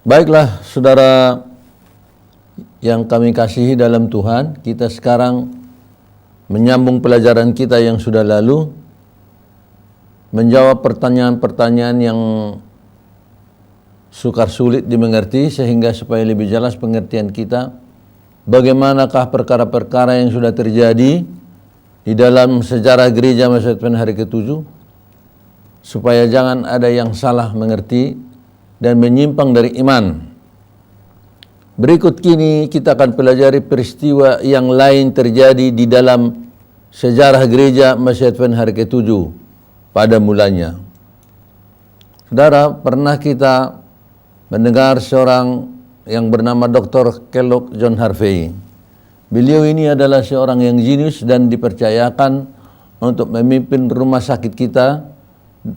Baiklah, saudara yang kami kasihi dalam Tuhan, kita sekarang menyambung pelajaran kita yang sudah lalu, menjawab pertanyaan-pertanyaan yang sukar sulit dimengerti, sehingga supaya lebih jelas pengertian kita, bagaimanakah perkara-perkara yang sudah terjadi di dalam sejarah gereja Masa Advent hari ke-7, supaya jangan ada yang salah mengerti dan menyimpang dari iman. Berikut kini kita akan pelajari peristiwa yang lain terjadi di dalam sejarah gereja Masa Advent hari ke-7 pada mulanya. Saudara, pernah kita mendengar seorang yang bernama Dr. Kellogg John Harvey. Beliau ini adalah seorang yang jenius dan dipercayakan untuk memimpin rumah sakit kita,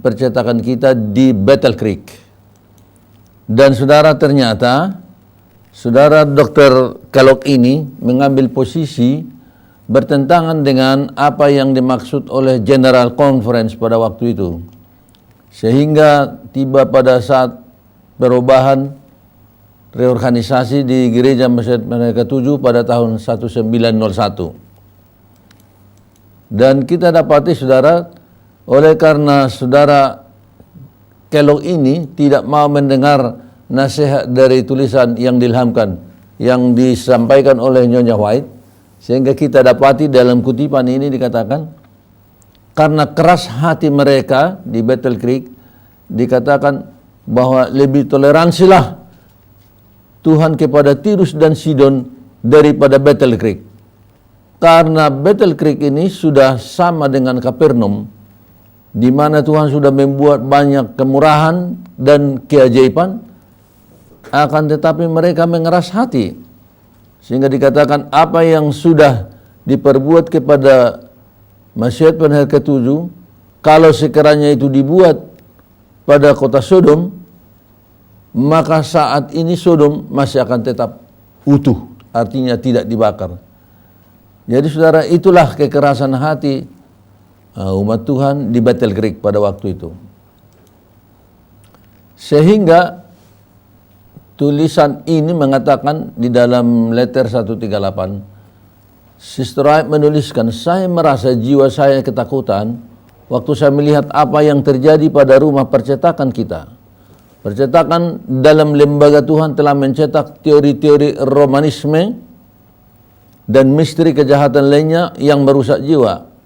percetakan kita di Battle Creek. Dan saudara, ternyata saudara Dr. Kellogg ini mengambil posisi bertentangan dengan apa yang dimaksud oleh General Conference pada waktu itu. Sehingga tiba pada saat perubahan reorganisasi di gereja Masa Advent ke-7 pada tahun 1901. Dan kita dapati saudara, oleh karena saudara Kellogg ini tidak mau mendengar nasihat dari tulisan yang diilhamkan, yang disampaikan oleh Nyonya White, sehingga kita dapati dalam kutipan ini dikatakan, karena keras hati mereka di Battle Creek, dikatakan bahwa lebih toleransilah Tuhan kepada Tirus dan Sidon daripada Battle Creek. Karena Battle Creek ini sudah sama dengan Kapernaum, di mana Tuhan sudah membuat banyak kemurahan dan keajaiban, akan tetapi mereka mengeras hati. Sehingga dikatakan apa yang sudah diperbuat kepada Masa Advent hari ke-7, kalau sekiranya itu dibuat pada kota Sodom, maka saat ini Sodom masih akan tetap utuh, artinya tidak dibakar. Jadi saudara, itulah kekerasan hati umat Tuhan di Battle Creek pada waktu itu. Sehingga tulisan ini mengatakan di dalam letter 138, Sister White menuliskan, saya merasa jiwa saya ketakutan waktu saya melihat apa yang terjadi pada rumah percetakan kita. Percetakan dalam lembaga Tuhan telah mencetak teori-teori Romanisme dan misteri kejahatan lainnya yang merusak jiwa.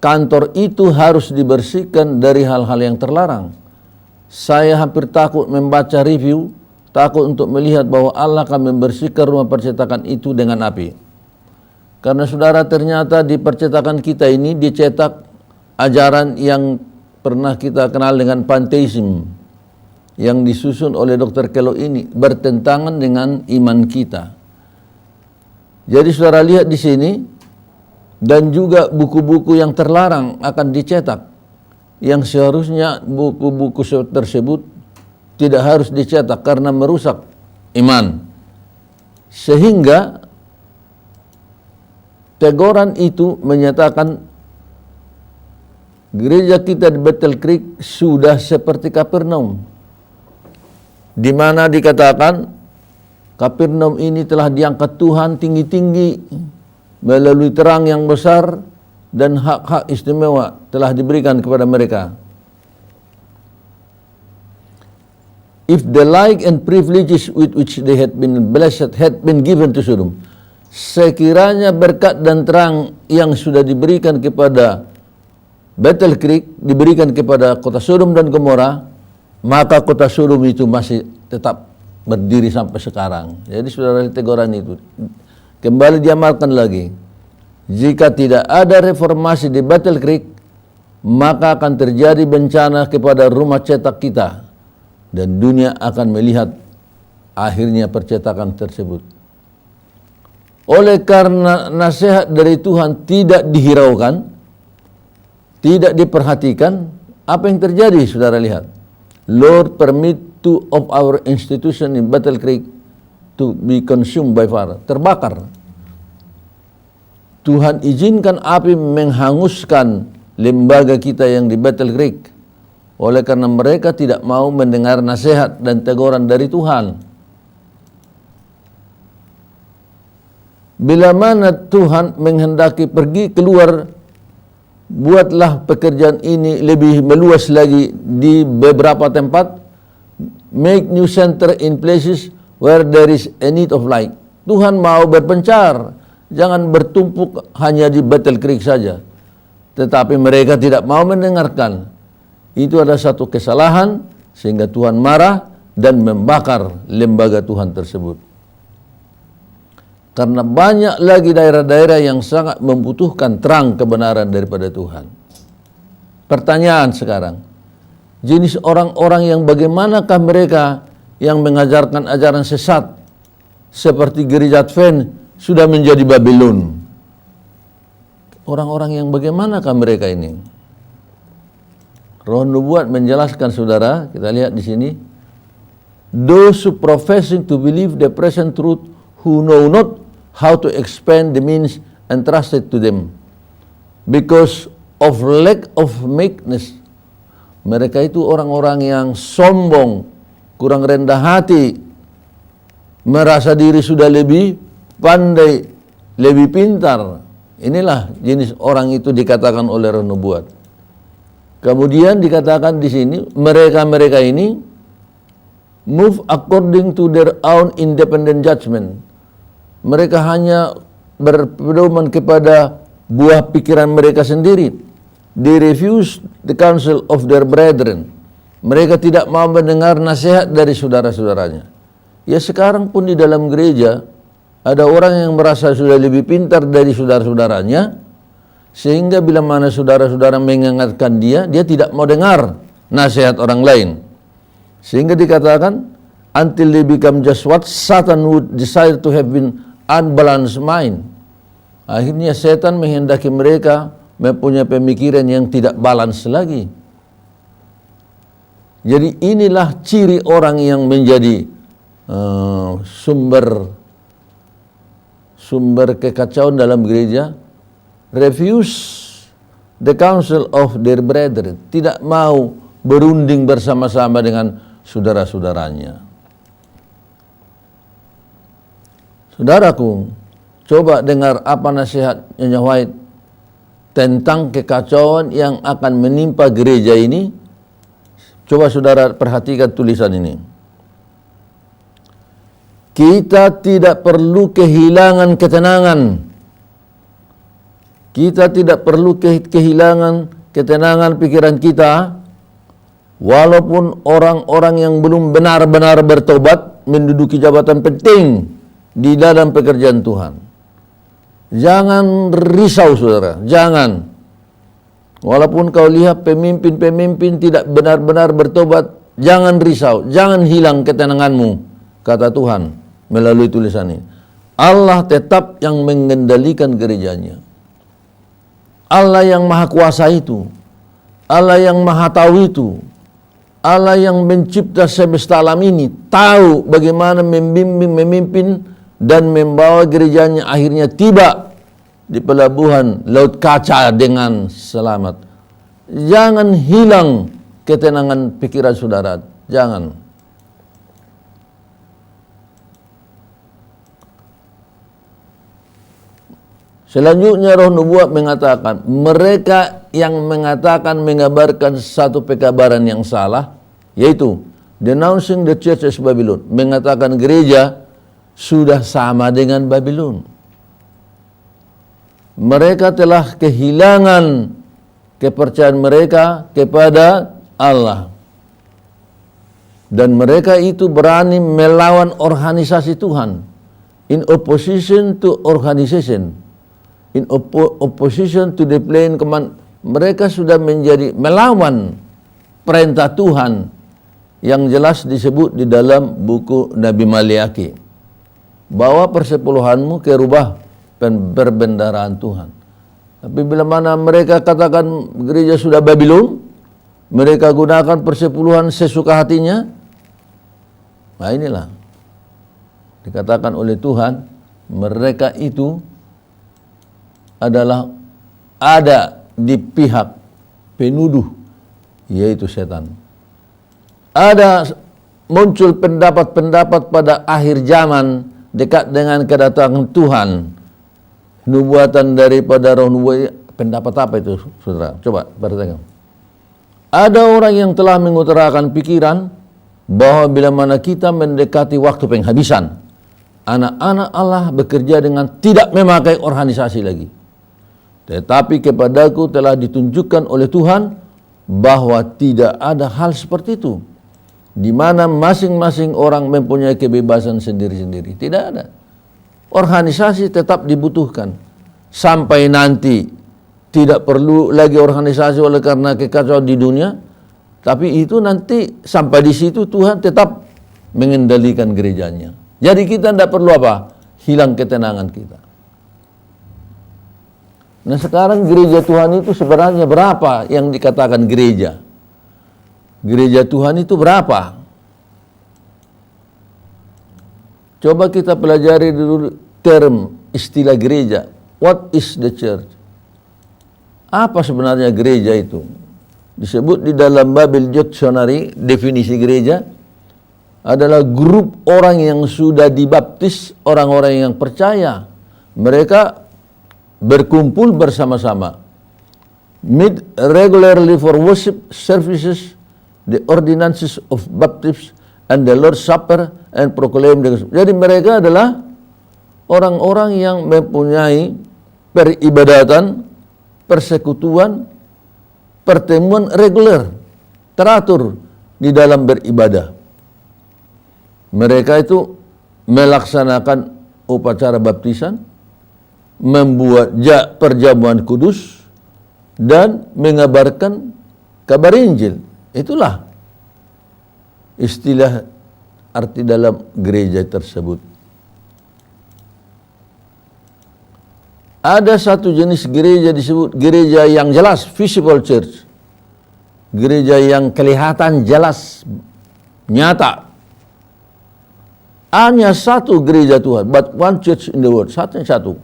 Kantor itu harus dibersihkan dari hal-hal yang terlarang. Saya hampir takut membaca review, takut untuk melihat bahwa Allah akan membersihkan rumah percetakan itu dengan api. Karena saudara, ternyata di percetakan kita ini dicetak ajaran yang pernah kita kenal dengan pantheism, yang disusun oleh Dr. Kellogg ini bertentangan dengan iman kita. Jadi saudara lihat di sini, dan juga buku-buku yang terlarang akan dicetak, yang seharusnya buku-buku tersebut tidak harus dicetak karena merusak iman. Sehingga teguran itu menyatakan gereja kita di Battle Creek sudah seperti Kapernaum, di mana dikatakan Kapernaum ini telah diangkat Tuhan tinggi-tinggi melalui terang yang besar, dan hak-hak istimewa telah diberikan kepada mereka. If the like and privileges with which they had been blessed had been given to Sodom, sekiranya berkat dan terang yang sudah diberikan kepada Battle Creek diberikan kepada kota Sodom dan Gomora, maka kota Sodom itu masih tetap berdiri sampai sekarang. Jadi saudara, teguran itu kembali diamalkan lagi. Jika tidak ada reformasi di Battle Creek, maka akan terjadi bencana kepada rumah cetak kita, dan dunia akan melihat akhirnya percetakan tersebut. Oleh karena nasihat dari Tuhan tidak dihiraukan, tidak diperhatikan, apa yang terjadi saudara lihat? Lord permit two of our institution in Battle Creek to be consumed by fire, terbakar. Tuhan izinkan api menghanguskan lembaga kita yang di Battle Creek. oleh karena mereka tidak mau mendengar nasihat dan teguran dari Tuhan. Bila mana Tuhan menghendaki pergi keluar, buatlah pekerjaan ini lebih meluas lagi di beberapa tempat. Make new center in places where there is a need of light. Tuhan mau berpencar, jangan bertumpuk hanya di Battle Creek saja. Tetapi mereka tidak mau mendengarkan. Itu adalah satu kesalahan sehingga Tuhan marah dan membakar lembaga Tuhan tersebut. Karena banyak lagi daerah-daerah yang sangat membutuhkan terang kebenaran daripada Tuhan. Pertanyaan sekarang, jenis orang-orang yang bagaimanakah mereka yang mengajarkan ajaran sesat seperti gereja Advent sudah menjadi Babylon? Orang-orang yang bagaimanakah mereka ini? Roh Nubuat menjelaskan, saudara, kita lihat di sini. Those who professing to believe the present truth, who know not how to expand the means entrusted to them, because of lack of meekness. Mereka itu orang-orang yang sombong, kurang rendah hati, merasa diri sudah lebih pandai, lebih pintar. Inilah jenis orang itu dikatakan oleh Roh Nubuat. Kemudian dikatakan di sini, mereka-mereka ini move according to their own independent judgment. Mereka hanya berpedoman kepada buah pikiran mereka sendiri. They refuse the counsel of their brethren. Mereka tidak mau mendengar nasihat dari saudara-saudaranya. Ya, sekarang pun di dalam gereja ada orang yang merasa sudah lebih pintar dari saudara-saudaranya, sehingga bila mana saudara-saudara mengingatkan dia tidak mau dengar nasihat orang lain. Sehingga dikatakan, until they become just what Satan would desire to have been unbalanced mind. Akhirnya setan menghendaki mereka mempunyai pemikiran yang tidak balance lagi. Jadi inilah ciri orang yang menjadi sumber kekacauan dalam gereja. Refuse the counsel of their brethren. Tidak mau berunding bersama-sama dengan saudara-saudaranya. Saudaraku, coba dengar apa nasihat Nyonya White tentang kekacauan yang akan menimpa gereja ini. Coba saudara perhatikan tulisan ini. Kita tidak perlu kehilangan ketenangan. Kita tidak perlu kehilangan ketenangan pikiran kita, walaupun orang-orang yang belum benar-benar bertobat menduduki jabatan penting di dalam pekerjaan Tuhan. Jangan risau, saudara, jangan. Walaupun kau lihat pemimpin-pemimpin tidak benar-benar bertobat, jangan risau, jangan hilang ketenanganmu, kata Tuhan melalui tulisan ini. Allah tetap yang mengendalikan gerejanya. Allah yang maha kuasa itu, Allah yang maha tahu itu, Allah yang mencipta semesta alam ini, tahu bagaimana membimbing, memimpin, dan membawa gerejanya akhirnya tiba di pelabuhan Laut Kaca dengan selamat. Jangan hilang ketenangan pikiran saudara, jangan. Selanjutnya Roh Nubuat mengatakan, mereka yang mengatakan mengabarkan satu pekabaran yang salah, yaitu denouncing the church as Babylon, mengatakan gereja sudah sama dengan Babylon. Mereka telah kehilangan kepercayaan mereka kepada Allah. Dan mereka itu berani melawan organisasi Tuhan. In opposition to organization. In opposition to the plain command. Mereka sudah menjadi melawan perintah Tuhan yang jelas disebut di dalam buku Nabi Maliaki, bawa persepuluhanmu ke rubah perbendaharaan Tuhan. Tapi bila mana mereka katakan gereja sudah Babylon, mereka gunakan persepuluhan sesuka hatinya, nah inilah dikatakan oleh Tuhan, mereka itu adalah ada di pihak penuduh yaitu setan. Ada muncul pendapat-pendapat pada akhir zaman dekat dengan kedatangan Tuhan, nubuatan daripada roh nubuat. Pendapat apa itu, saudara? Coba perhatikan. Ada orang yang telah mengutarakan pikiran bahwa bila mana kita mendekati waktu penghabisan, anak-anak Allah bekerja dengan tidak memakai organisasi lagi. Tetapi kepadaku telah ditunjukkan oleh Tuhan bahwa tidak ada hal seperti itu, di mana masing-masing orang mempunyai kebebasan sendiri-sendiri. Tidak ada. Organisasi tetap dibutuhkan sampai nanti. Tidak perlu lagi organisasi oleh karena kekacauan di dunia, tapi itu nanti sampai di situ Tuhan tetap mengendalikan gerejanya. Jadi kita tidak perlu apa? Hilang ketenangan kita. Nah sekarang gereja Tuhan itu sebenarnya berapa yang dikatakan gereja? Gereja Tuhan itu berapa? Coba kita pelajari dulu term istilah gereja. What is the church? Apa sebenarnya gereja itu? Disebut di dalam Bible Dictionary, definisi gereja adalah grup orang yang sudah dibaptis, orang-orang yang percaya. Mereka berkumpul bersama-sama. Meet regularly for worship services, the ordinances of baptism, and the Lord's Supper, and proclaim the gospel. Jadi mereka adalah orang-orang yang mempunyai peribadatan, persekutuan, pertemuan reguler, teratur di dalam beribadah. Mereka itu melaksanakan upacara baptisan, membuat perjamuan kudus, dan mengabarkan kabar Injil. Itulah istilah arti dalam gereja tersebut. Ada satu jenis gereja disebut gereja yang jelas, visible church. Gereja yang kelihatan jelas, nyata. Hanya satu gereja Tuhan, but one church in the world, satu.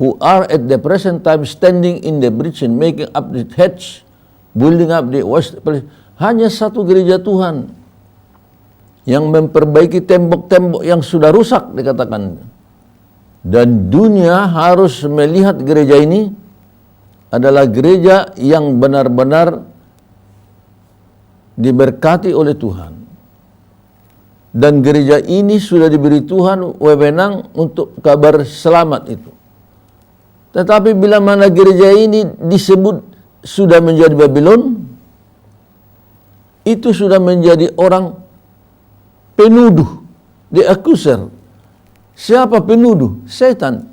Who are at the present time standing in the breach and making up the hedge, building up the west place. Hanya satu gereja Tuhan yang memperbaiki tembok-tembok yang sudah rusak, dikatakan. Dan dunia harus melihat gereja ini adalah gereja yang benar-benar diberkati oleh Tuhan. Dan gereja ini sudah diberi Tuhan wewenang untuk kabar selamat itu. Tetapi bila mana gereja ini disebut sudah menjadi Babylon, itu sudah menjadi orang penuduh, the accuser. Siapa penuduh? Setan.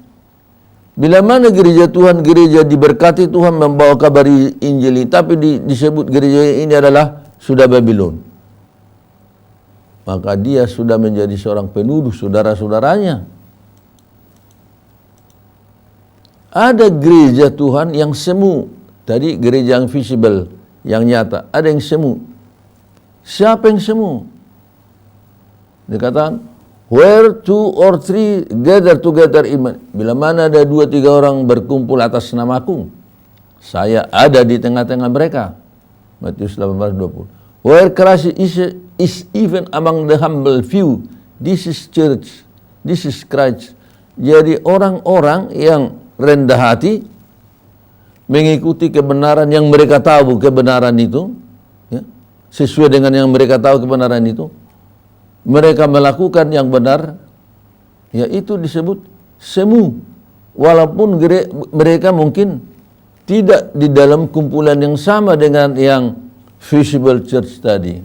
Bila mana gereja Tuhan, gereja diberkati Tuhan membawa kabar Injil, tapi disebut gereja ini adalah sudah Babylon, maka dia sudah menjadi seorang penuduh saudara-saudaranya. Ada gereja Tuhan yang semu. Tadi gereja yang visible, yang nyata. Ada yang semu. Siapa yang semu? Dikatakan, where two or three gather together in. Bila mana ada 2-3 orang berkumpul atas namaku, saya ada di tengah-tengah mereka. Matius 18:20. Where Christ is even among the humble few. This is church. This is Christ. Jadi orang-orang yang rendah hati mengikuti kebenaran yang mereka tahu kebenaran itu, ya, sesuai dengan yang mereka tahu kebenaran itu. Mereka melakukan yang benar, yaitu disebut semu. Walaupun mereka mungkin tidak di dalam kumpulan yang sama dengan yang visible church tadi.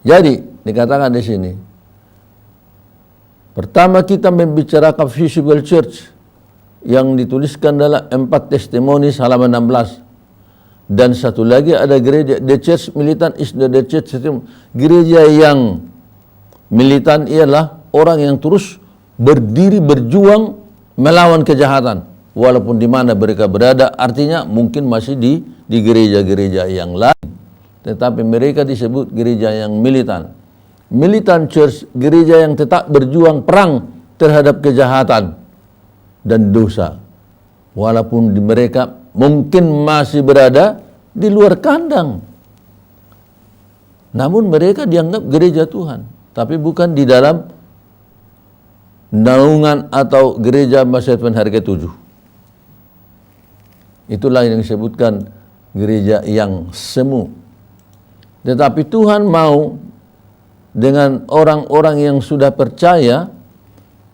Jadi, dikatakan di sini, pertama kita membicarakan visible church yang dituliskan dalam 4 Testimonies halaman 16. Dan satu lagi ada gereja, the church militant is the church. Gereja yang militan ialah orang yang terus berdiri berjuang melawan kejahatan. Walaupun di mana mereka berada, artinya mungkin masih di gereja-gereja yang lain. Tetapi mereka disebut gereja yang militan. Militant church, gereja yang tetap berjuang perang terhadap kejahatan dan dosa. Walaupun mereka mungkin masih berada di luar kandang. Namun mereka dianggap gereja Tuhan, tapi bukan di dalam naungan atau gereja Masjid Advent hari ke-7. Itulah yang disebutkan gereja yang semu. Tetapi Tuhan mau dengan orang-orang yang sudah percaya,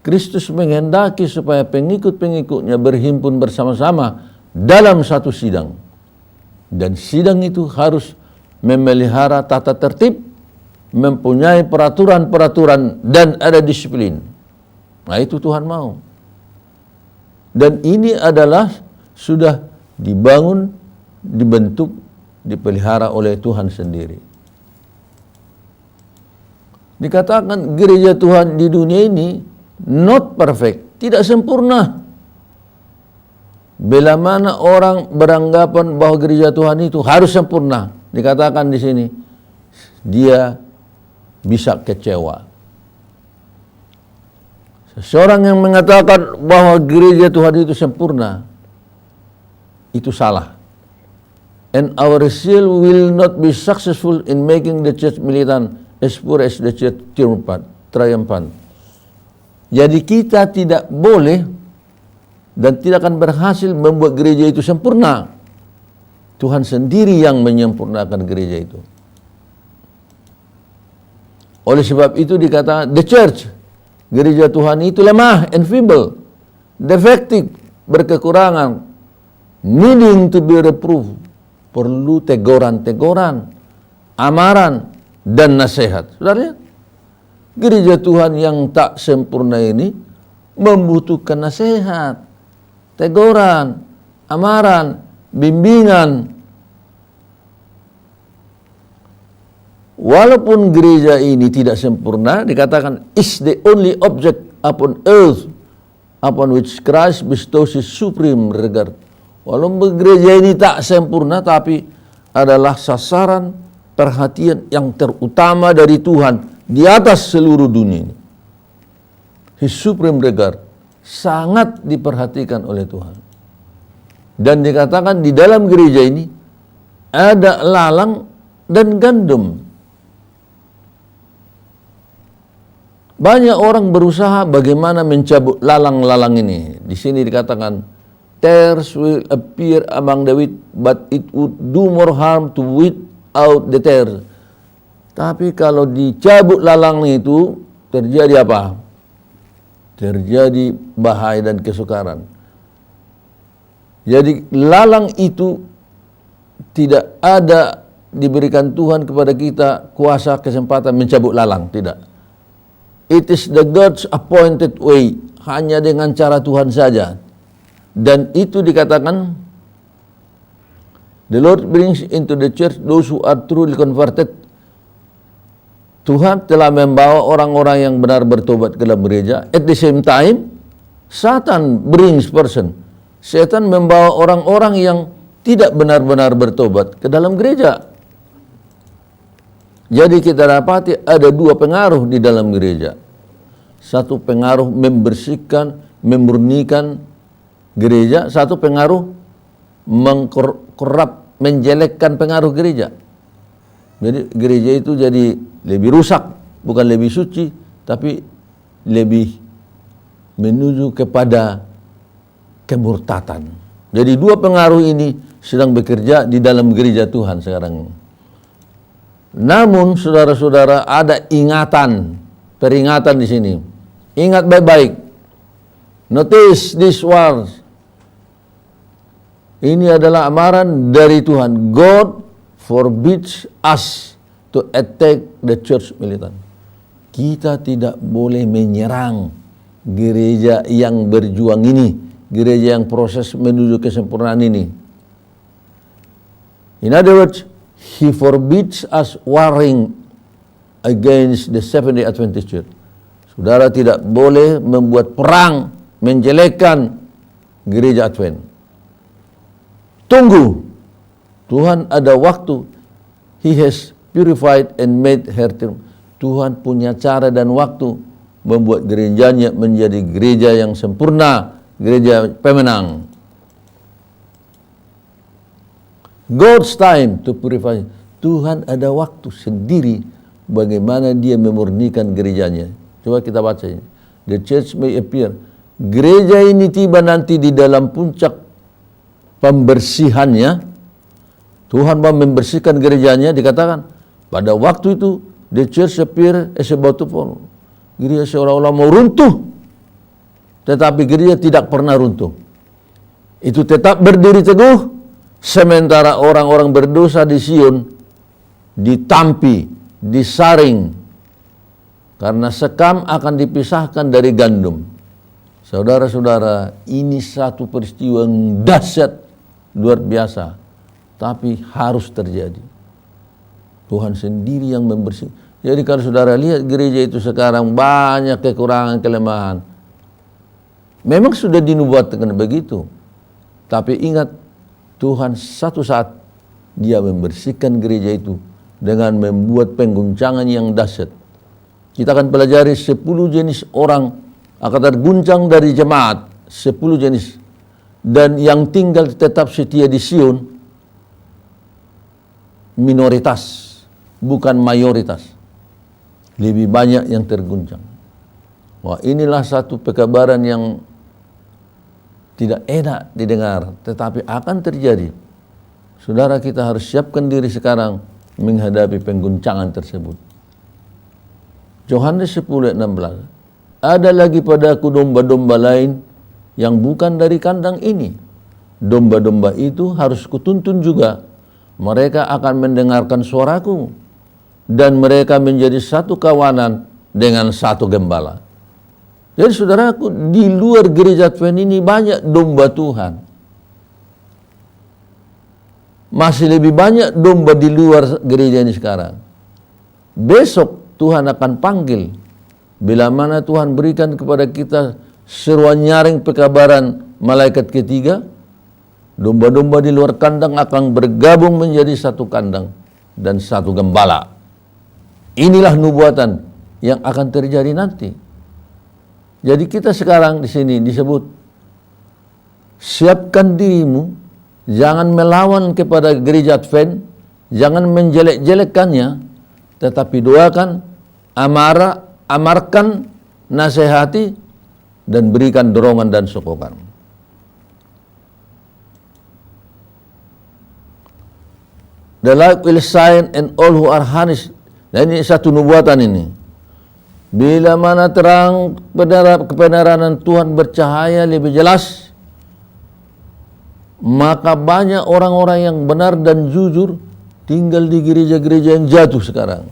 Kristus menghendaki supaya pengikut-pengikutnya berhimpun bersama-sama dalam satu sidang. Dan sidang itu harus memelihara tata tertib, mempunyai peraturan-peraturan, dan ada disiplin. Nah, itu Tuhan mau. Dan ini adalah sudah dibangun, dibentuk, dipelihara oleh Tuhan sendiri. Dikatakan gereja Tuhan di dunia ini not perfect, tidak sempurna. Bila mana orang beranggapan bahwa gereja Tuhan itu harus sempurna, dikatakan di sini, dia bisa kecewa. Seseorang yang mengatakan bahwa gereja Tuhan itu sempurna, itu salah. And our zeal will not be successful in making the church militant as poor as the church triumphant. Jadi kita tidak boleh dan tidak akan berhasil membuat gereja itu sempurna. Tuhan sendiri yang menyempurnakan gereja itu. Oleh sebab itu dikatakan the church, gereja Tuhan itu lemah and feeble, defective, berkekurangan, needing to be reproved, perlu teguran-teguran, amaran, dan nasihat. Saudara, gereja Tuhan yang tak sempurna ini membutuhkan nasihat, teguran, amaran, bimbingan. Walaupun gereja ini tidak sempurna, dikatakan is the only object upon earth upon which Christ bestows his supreme regard. Walaupun gereja ini tak sempurna, tapi adalah sasaran perhatian yang terutama dari Tuhan di atas seluruh dunia ini. His supreme regard sangat diperhatikan oleh Tuhan. Dan dikatakan di dalam gereja ini ada lalang dan gandum. Banyak orang berusaha bagaimana mencabut lalang-lalang ini. Di sini dikatakan tares will appear among the wheat, but it would do more harm to weed out the tares. Tapi kalau dicabut lalang itu, terjadi apa? Terjadi bahaya dan kesukaran. Jadi lalang itu tidak ada diberikan Tuhan kepada kita kuasa kesempatan mencabut lalang, tidak. It is the God's appointed way, hanya dengan cara Tuhan saja. Dan itu dikatakan, the Lord brings into the church those who are truly converted. Tuhan telah membawa orang-orang yang benar bertobat ke dalam gereja. At the same time, Satan brings person. Setan membawa orang-orang yang tidak benar-benar bertobat ke dalam gereja. Jadi kita dapati ada dua pengaruh di dalam gereja. Satu pengaruh membersihkan, memurnikan gereja. Satu pengaruh mengkorap, menjelekkan pengaruh gereja. Jadi gereja itu jadi lebih rusak, bukan lebih suci, tapi lebih menuju kepada kemurtatan. Jadi dua pengaruh ini sedang bekerja di dalam gereja Tuhan sekarang. Namun saudara-saudara, ada peringatan di sini. Ingat baik-baik. Notice this words. Ini adalah amaran dari Tuhan. God forbids us to attack the church militant. Kita tidak boleh menyerang gereja yang berjuang ini, gereja yang proses menuju kesempurnaan ini. In other words, He forbids us warring against the Seventh-day Adventist Church. Saudara tidak boleh membuat perang, menjelekkan gereja Advent. Tunggu. Tuhan ada waktu. He has purified and made her term. Tuhan punya cara dan waktu membuat gerejanya menjadi gereja yang sempurna, gereja pemenang. God's time to purify. Tuhan ada waktu sendiri bagaimana dia memurnikan gerejanya. Coba kita baca ini. The church may appear. Gereja ini tiba nanti di dalam puncak pembersihannya. Tuhan mau membersihkan gerejanya, dikatakan pada waktu itu the church appear as about to fall. Gereja seolah-olah mau runtuh. Tetapi gereja tidak pernah runtuh. Itu tetap berdiri teguh. Sementara orang-orang berdosa di Sion ditampi, disaring. Karena sekam akan dipisahkan dari gandum. Saudara-saudara, ini satu peristiwa yang dahsyat, luar biasa. Tapi harus terjadi. Tuhan sendiri yang membersihkan. Jadi kalau saudara lihat gereja itu sekarang banyak kekurangan, kelemahan. Memang sudah dinubuatkan begitu. Tapi ingat, Tuhan satu saat dia membersihkan gereja itu dengan membuat pengguncangan yang dahsyat. Kita akan pelajari 10 jenis orang akan terguncang dari jemaat, 10 jenis. Dan yang tinggal tetap setia di Sion, minoritas, bukan mayoritas. Lebih banyak yang terguncang. Wah, inilah satu pekabaran yang tidak enak didengar, tetapi akan terjadi. Saudara, kita harus siapkan diri sekarang menghadapi pengguncangan tersebut. Yohanes 10 ayat 16. Ada lagi padaku domba-domba lain yang bukan dari kandang ini. Domba-domba itu harus kutuntun juga. Mereka akan mendengarkan suaraku. Dan mereka menjadi satu kawanan dengan satu gembala. Jadi saudaraku, di luar gereja Advent ini banyak domba Tuhan. Masih lebih banyak domba di luar gereja ini sekarang. Besok Tuhan akan panggil. Bila mana Tuhan berikan kepada kita seruan nyaring pekabaran malaikat ketiga, domba-domba di luar kandang akan bergabung menjadi satu kandang dan satu gembala. Inilah nubuatan yang akan terjadi nanti. Jadi kita sekarang di sini disebut, siapkan dirimu, jangan melawan kepada gereja Advent, jangan menjelek-jelekkannya, tetapi doakan, amarkan, nasihati, dan berikan dorongan dan sokongan. The light will shine and all who are harnessed. Nah, ini satu nubuatan ini. Bila mana terang kebenaran Tuhan bercahaya lebih jelas, maka banyak orang-orang yang benar dan jujur tinggal di gereja-gereja yang jatuh sekarang.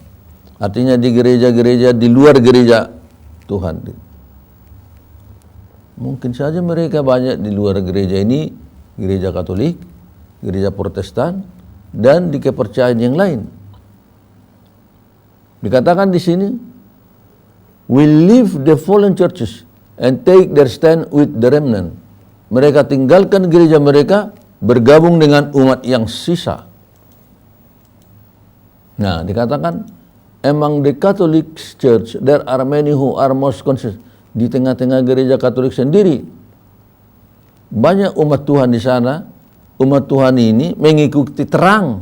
Artinya di gereja-gereja di luar gereja Tuhan. Mungkin saja mereka banyak di luar gereja ini, gereja Katolik, gereja Protestan, dan di kepercayaan yang lain. Dikatakan di sini, will leave the fallen churches and take their stand with the remnant. Mereka tinggalkan gereja mereka, bergabung dengan umat yang sisa. Nah, dikatakan, among the Catholic Church, there are many who are most conscious. Di tengah-tengah gereja Katolik sendiri, banyak umat Tuhan di sana. Umat Tuhan ini mengikuti terang.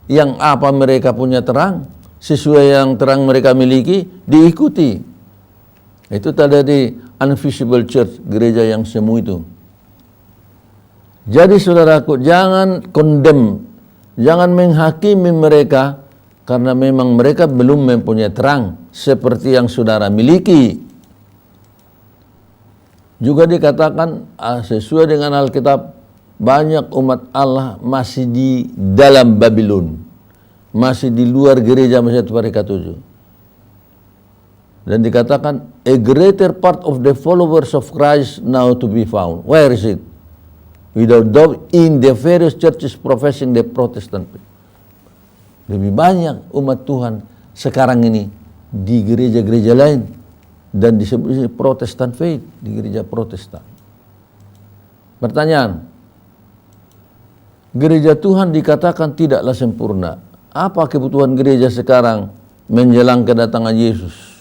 Yang apa mereka punya terang, sesuai yang terang mereka miliki, diikuti. Itu tadi invisible church, gereja yang semu itu. Jadi saudaraku, jangan condemn, jangan menghakimi mereka, karena memang mereka belum mempunyai terang seperti yang saudara miliki. Juga dikatakan sesuai dengan Alkitab, banyak umat Allah masih di dalam Babylon, masih di luar gereja Masjid Mereka 7. Dan dikatakan, a greater part of the followers of Christ now to be found. Where is it? Without doubt, in the various churches professing the Protestant faith. Lebih banyak umat Tuhan sekarang ini di gereja-gereja lain dan disebut Protestant faith, di gereja Protestan. Pertanyaan, gereja Tuhan dikatakan tidaklah sempurna. Apa kebutuhan gereja sekarang menjelang kedatangan Yesus?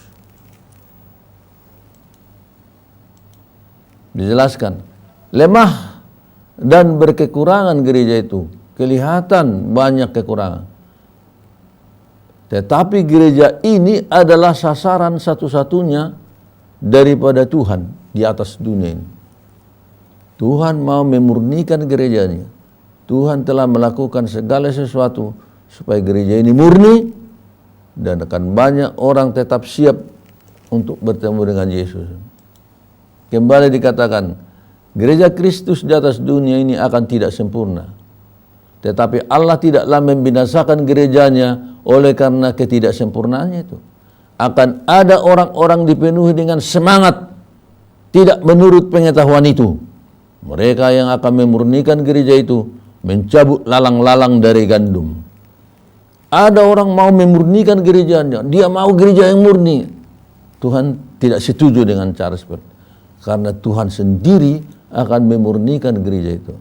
Dijelaskan, lemah dan berkekurangan gereja itu kelihatan banyak kekurangan. Tetapi gereja ini adalah sasaran satu-satunya daripada Tuhan di atas dunia ini. Tuhan mau memurnikan gerejanya. Tuhan telah melakukan segala sesuatu supaya gereja ini murni, dan akan banyak orang tetap siap untuk bertemu dengan Yesus. Kembali dikatakan, gereja Kristus di atas dunia ini akan tidak sempurna. Tetapi Allah tidaklah membinasakan gerejanya oleh karena ketidaksempurnaannya itu. Akan ada orang-orang dipenuhi dengan semangat tidak menurut pengetahuan itu. Mereka yang akan memurnikan gereja itu mencabut lalang-lalang dari gandum. Ada orang mau memurnikan gerejanya, dia mau gereja yang murni. Tuhan tidak setuju dengan cara seperti itu. Karena Tuhan sendiri akan memurnikan gereja itu.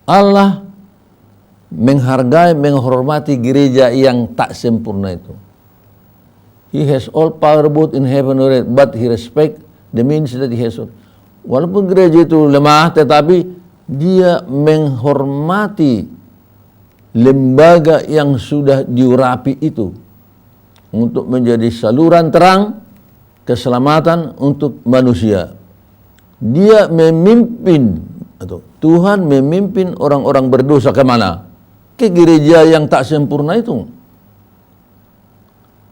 Allah menghargai, menghormati gereja yang tak sempurna itu. He has all power both in heaven and earth, but he respect the means that he has. Walaupun gereja itu lemah, tetapi dia menghormati lembaga yang sudah diurapi itu untuk menjadi saluran terang keselamatan untuk manusia. Dia memimpin, atau Tuhan memimpin orang-orang berdosa kemana? Ke gereja yang tak sempurna itu.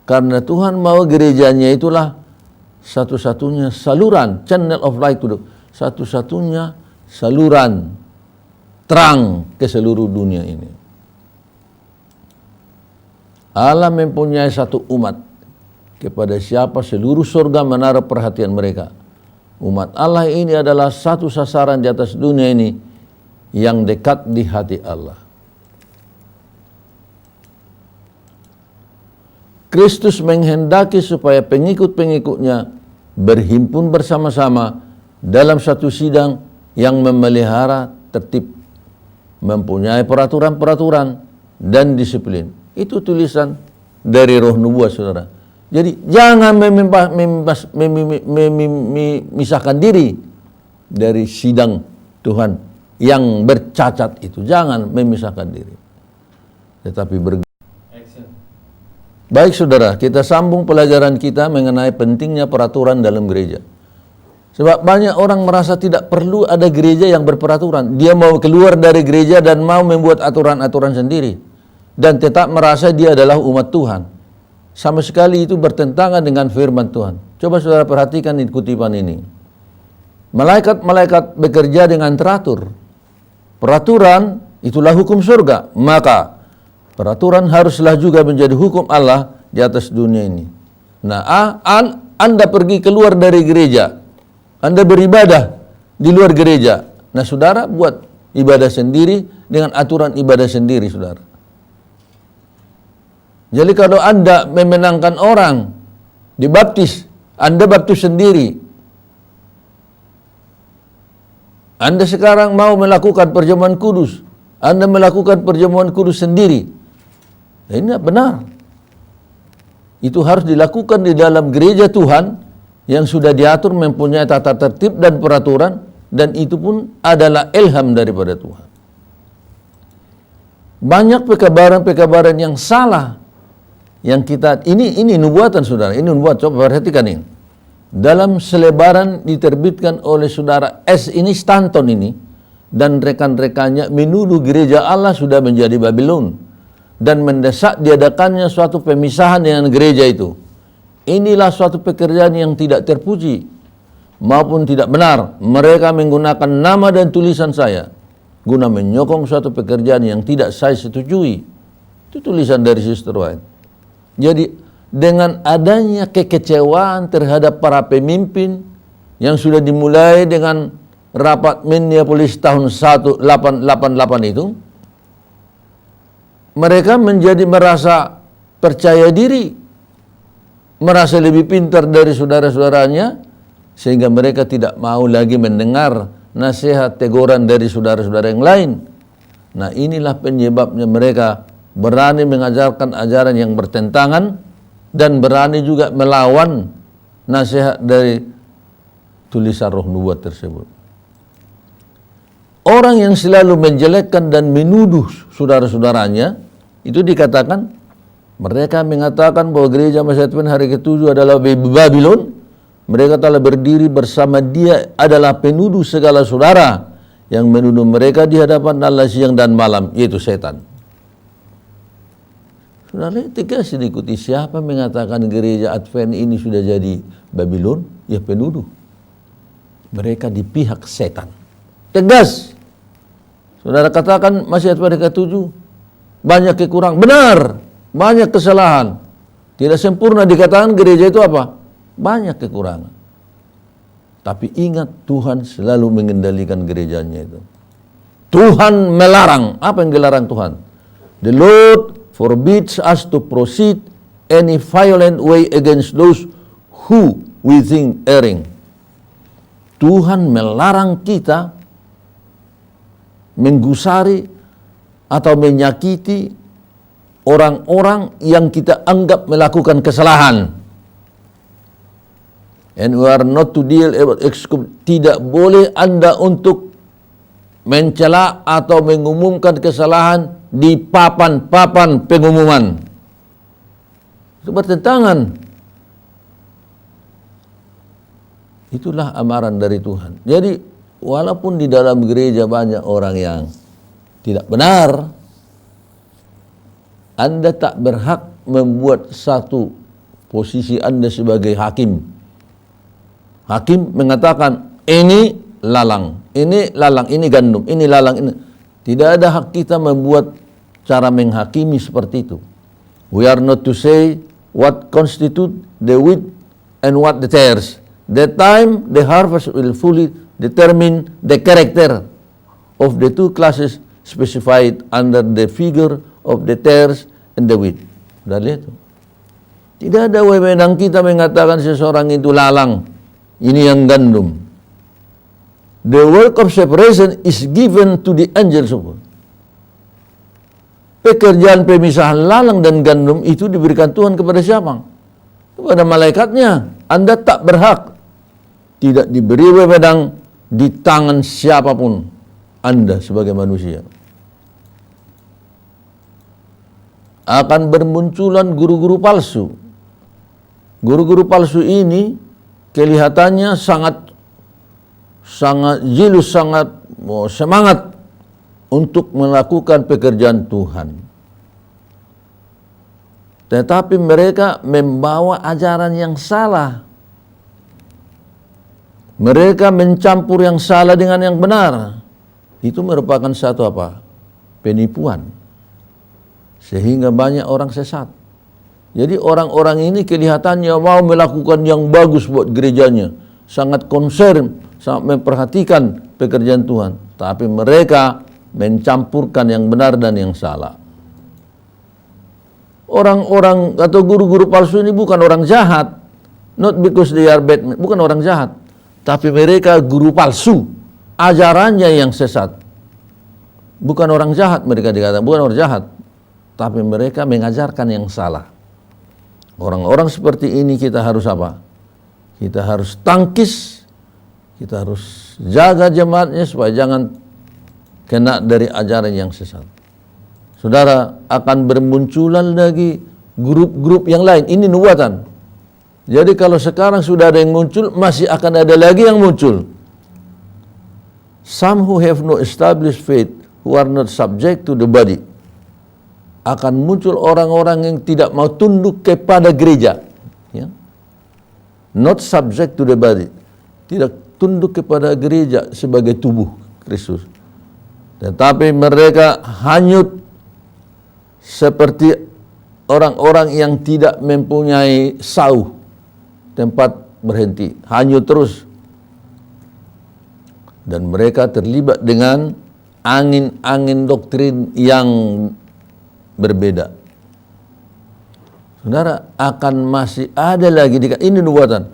Karena Tuhan mau gerejanya itulah satu-satunya saluran, channel of light itu, satu-satunya saluran terang ke seluruh dunia ini. Allah mempunyai satu umat, kepada siapa seluruh surga menaruh perhatian mereka. Umat Allah ini adalah satu sasaran di atas dunia ini yang dekat di hati Allah. Kristus menghendaki supaya pengikut-pengikutnya berhimpun bersama-sama dalam satu sidang yang memelihara tertib, mempunyai peraturan-peraturan dan disiplin. Itu tulisan dari Roh Nubuat, saudara. Jadi jangan memisahkan diri dari sidang Tuhan yang bercacat itu. Jangan memisahkan diri. Tetapi baik saudara, kita sambung pelajaran kita mengenai pentingnya peraturan dalam gereja. Sebab banyak orang merasa tidak perlu ada gereja yang berperaturan. Dia mau keluar dari gereja dan mau membuat aturan-aturan sendiri. Dan tetap merasa dia adalah umat Tuhan. Sama sekali itu bertentangan dengan firman Tuhan. Coba saudara perhatikan di kutipan ini. Malaikat-malaikat bekerja dengan teratur. Peraturan itulah hukum surga. Maka peraturan haruslah juga menjadi hukum Allah di atas dunia ini. Nah, Anda pergi keluar dari gereja. Anda beribadah di luar gereja. Nah, saudara buat ibadah sendiri dengan aturan ibadah sendiri, saudara. Jadi kalau Anda memenangkan orang dibaptis, Anda baptis sendiri. Anda sekarang mau melakukan perjamuan kudus, Anda melakukan perjamuan kudus sendiri. Ini benar. Itu harus dilakukan di dalam gereja Tuhan yang sudah diatur, mempunyai tata tertib dan peraturan, dan itu pun adalah ilham daripada Tuhan. Banyak pekabaran-pekabaran yang salah yang kita ini nubuatan, saudara. Ini nubuat. Coba perhatikan ini. Dalam selebaran diterbitkan oleh saudara S. ini Stanton ini dan rekan-rekannya menuduh gereja Allah sudah menjadi Babylon dan mendesak diadakannya suatu pemisahan dengan gereja itu. Inilah suatu pekerjaan yang tidak terpuji maupun tidak benar. Mereka menggunakan nama dan tulisan saya guna menyokong suatu pekerjaan yang tidak saya setujui. Itu tulisan dari Sister White. Jadi dengan adanya kekecewaan terhadap para pemimpin yang sudah dimulai dengan rapat Minneapolis tahun 1888 itu, mereka menjadi merasa percaya diri, merasa lebih pintar dari saudara-saudaranya, sehingga mereka tidak mau lagi mendengar nasihat teguran dari saudara-saudara yang lain. Nah, inilah penyebabnya mereka berani mengajarkan ajaran yang bertentangan dan berani juga melawan nasihat dari tulisan Roh Nubuat tersebut. orang yang selalu menjelekkan dan menuduh saudara-saudaranya, itu dikatakan mereka mengatakan bahwa gereja Masjid Advent Hari ke-7 adalah Babylon. Mereka telah berdiri bersama dia adalah penuduh segala saudara yang menuduh mereka di hadapan Allah siang dan malam, yaitu setan. Saudara, tegas diikuti. Siapa mengatakan gereja Advent ini sudah jadi Babylon? Ya penuduh. Mereka di pihak setan. Tegas. Saudara katakan Masjid Advent ke-7 banyak kekurangan. Benar, banyak kesalahan. Tidak sempurna, dikatakan gereja itu apa? Banyak kekurangan. Tapi ingat, Tuhan selalu mengendalikan gerejanya itu. Tuhan melarang. Apa yang dilarang Tuhan? The Lord forbids us to proceed any violent way against those who we think erring. Tuhan melarang kita menggusari atau menyakiti orang-orang yang kita anggap melakukan kesalahan. And we are not to deal about tidak boleh Anda untuk mencela atau mengumumkan kesalahan di papan-papan pengumuman. Itu bertentangan. Itulah amaran dari Tuhan. Jadi walaupun di dalam gereja banyak orang yang tidak benar, Anda tak berhak membuat satu posisi Anda sebagai hakim. Hakim mengatakan ini lalang, ini gandum, ini lalang, ini. Tidak ada hak kita membuat cara menghakimi seperti itu. We are not to say what constitute the wheat and what the tares. That time the harvest will fully determine the character of the two classes specified under the figure of the tares and the wheat. Sudah lihat? Tidak ada wewenang kita mengatakan seseorang itu lalang, ini yang gandum. The work of separation is given to the angels of God. Pekerjaan pemisahan lalang dan gandum itu diberikan Tuhan kepada siapa? Kepada malaikatnya. Anda tak berhak. Tidak diberi wewenang di tangan siapapun Anda sebagai manusia. Akan bermunculan guru-guru palsu. Guru-guru palsu ini kelihatannya sangat jilus, sangat semangat untuk melakukan pekerjaan Tuhan. Tetapi mereka membawa ajaran yang salah. Mereka mencampur yang salah dengan yang benar. Itu merupakan satu apa? Penipuan. Sehingga banyak orang sesat. Jadi orang-orang ini kelihatannya mau melakukan yang bagus buat gerejanya. Sangat concern, sangat memperhatikan pekerjaan Tuhan. Tapi mereka mencampurkan yang benar dan yang salah. Orang-orang atau guru-guru palsu ini bukan orang jahat. Not because they are bad, bukan orang jahat. Tapi mereka guru palsu. Ajarannya yang sesat. Bukan orang jahat mereka dikatakan, bukan orang jahat. Tapi mereka mengajarkan yang salah. Orang-orang seperti ini kita harus apa? Kita harus tangkis, kita harus jaga jemaatnya supaya jangan kena dari ajaran yang sesat. Saudara, akan bermunculan lagi grup-grup yang lain. Ini nubuatan. Jadi kalau sekarang sudah ada yang muncul, masih akan ada lagi yang muncul. Some who have no established faith, who are not subject to the body. Akan muncul orang-orang yang tidak mau tunduk kepada gereja. Ya. Not subject to the body. Tidak tunduk kepada gereja sebagai tubuh Kristus. Tetapi mereka hanyut seperti orang-orang yang tidak mempunyai sauh, tempat berhenti. Hanyut terus. Dan mereka terlibat dengan angin-angin doktrin yang berbeda. Saudara, akan masih ada lagi, ini nubuatan.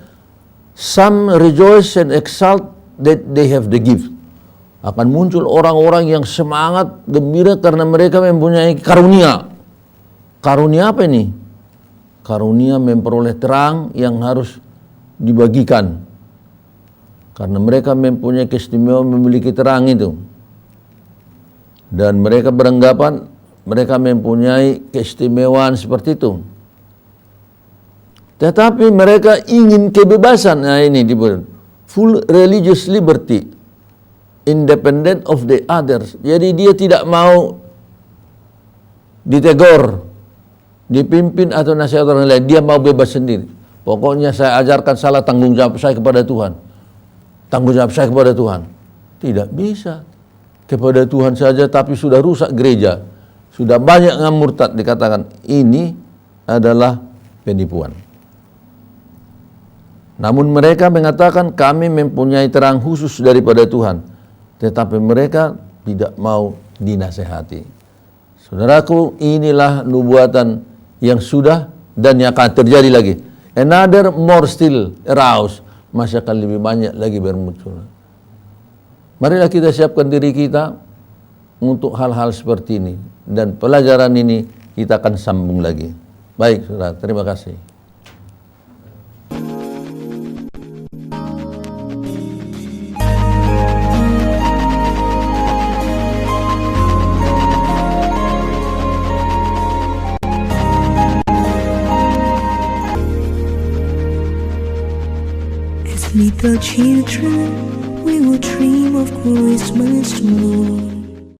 Some rejoice and exult that they have the gift. Akan muncul orang-orang yang semangat, gembira karena mereka mempunyai karunia. Karunia apa ini? Karunia memperoleh terang yang harus dibagikan. Karena mereka mempunyai keistimewaan memiliki terang itu. Dan mereka beranggapan mereka mempunyai keistimewaan seperti itu. Tetapi mereka ingin kebebasan. Nah ini disebut full religious liberty, independent of the others. Jadi dia tidak mau ditegur, dipimpin atau nasihat orang lain. Dia mau bebas sendiri. Pokoknya saya ajarkan salah, tanggung jawab saya kepada Tuhan. Tanggung jawab saya kepada Tuhan. Tidak bisa. Kepada Tuhan saja, tapi sudah rusak gereja. Sudah banyak yang murtad, dikatakan ini adalah penipuan. Namun mereka mengatakan kami mempunyai terang khusus daripada Tuhan. Tetapi mereka tidak mau dinasehati. Saudaraku, inilah nubuatan yang sudah dan yang akan terjadi lagi. Another more still arouse. Masih akan lebih banyak lagi bermuncul. Marilah kita siapkan diri kita untuk hal-hal seperti ini. Dan pelajaran ini kita akan sambung lagi. Baik, saudara, terima kasih. Little children, we will dream of Christmas tomorrow.